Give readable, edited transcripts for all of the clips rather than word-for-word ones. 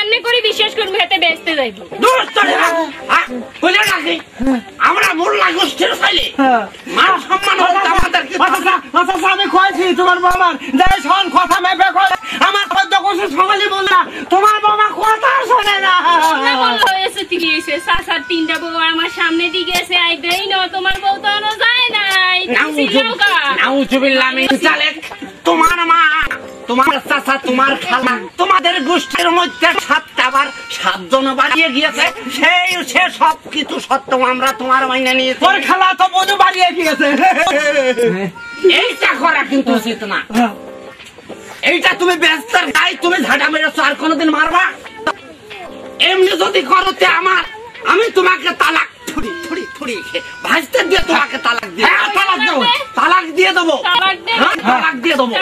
কেমনে করে বিশ্বাস করবো হেতে বেচতে যাইবো আমরা মোল্লা গোষ্ঠীর ছেলে মান সম্মান আমি কয়েছি তোমার বাবার শোন কথা মেপে কয় আমার সহ্য করছে সকালে বললা তোমার বাবা কথা শোনে না হয়েছে তিরিয়েছে সাসার তিনটা বউ আমার সামনে দিকে এসে আই দেই না তোমার বউ তো আনো যায় নাই তোমার মা তোমার চাচা তোমার খালা তোমাদের গোষ্ঠীর মধ্যে 7টা বার 7 জন বাড়িয়ে গিয়েছে সে সব কিছু সত্য আমরা তোমার মাইনে নিয়ে তোর খালা তো বধু বাড়িয়ে গিয়েছে এইটা করা কিন্তু উচিত না এইটা তুমি ব্যস্তার গায়ে তুমি ঝাঁটা মেরেছো আর কোনোদিন মারবা এমনি যদি করতে আমি তোমাকে তালাক থুড়ি ভাজতে দিয়ে তোমাকে তালাক দিয়ে তালাক দিয়ে দেবো তালাক দিয়ে দেবো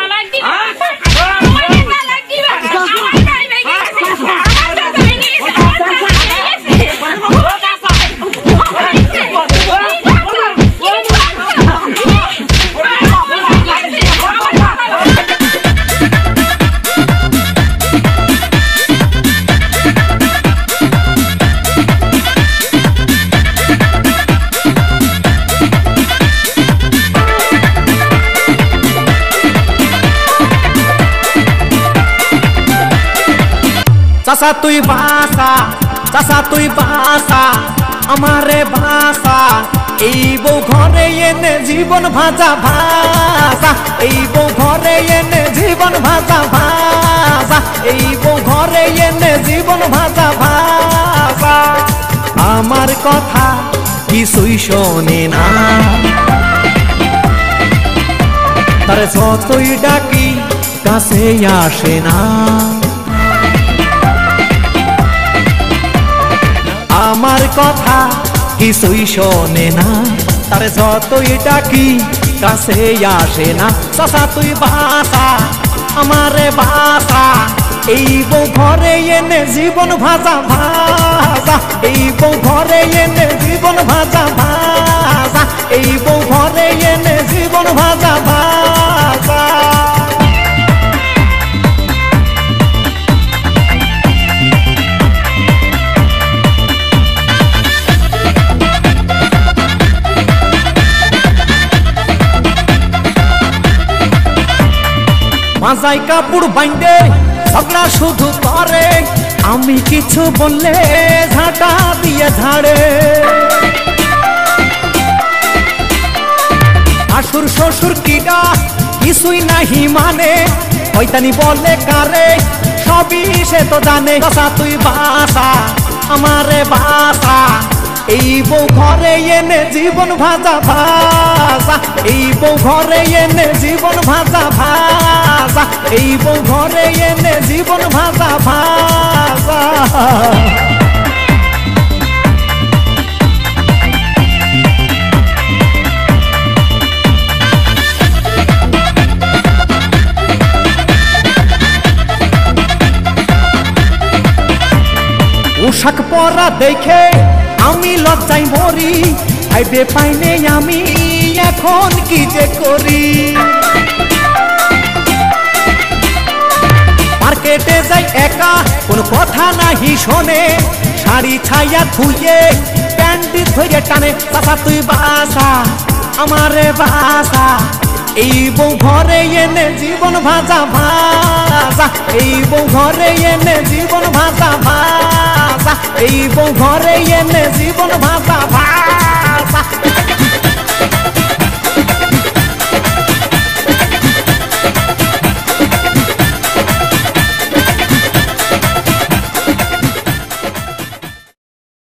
চাচা তুই বাসা আমারে বাসা এই বউ ঘরে এনে জীবন ভাজা ভাজা এই বউ ঘরে এনে জীবন ভাজা ভাজা এই বউ ঘরে এনে জীবন ভাজা ভাজা আমার কথা কিছুই শোনে না তার যতই ডাকি কাছে আসে না আমার কথা কিছুই শোনে না তার যতই ডাকি কাছে আসে না চাচা তুই বাসা আমারে বাসা এই বউ ঘরে এনে জীবন ভাজা ভাজা এই বউ ঘরে এনে জীবন ভাজা ভাজা এই বউ ঘরে এনে জীবন ভাজা ভাজা মাজাই কাপড় বাইন্দে ঝগড়া শুধু করে আমি কিছু বললে ঝাঁটা দিয়ে ঝাড়ে শাশুর শ্বশুর কিডা কিছুই নাহি মানে হয়তানি বলে কারে সবই সে তো জানে চাচা তুই বাসা আমারে বাসা এই বউ ঘরে এনে জীবন ভাজা ভাজা এই বউ ঘরে এনে জীবন ভাজা ভাজা এই বউ ঘরে এনে জীবন ভাজা ভাজা পোশাক পরা দেখে আমি লজ্জায় মরি ভাইবে পাইনে আমি এখন কি যে করি মার্কেটে যাই একা কোন কথা নাহি শোনে শাড়ি ছাইয়া ধুয়ে প্যান্ট ধরে টানে চাচা তুই বাসা আমারে বাসা এই বউ ঘরে এনে জীবন ভাজা ভাজা এই বউ ঘরে এনে জীবন ভাজা ভাজা এই বউ ঘরে এনে জীবন ভাজা ভাজা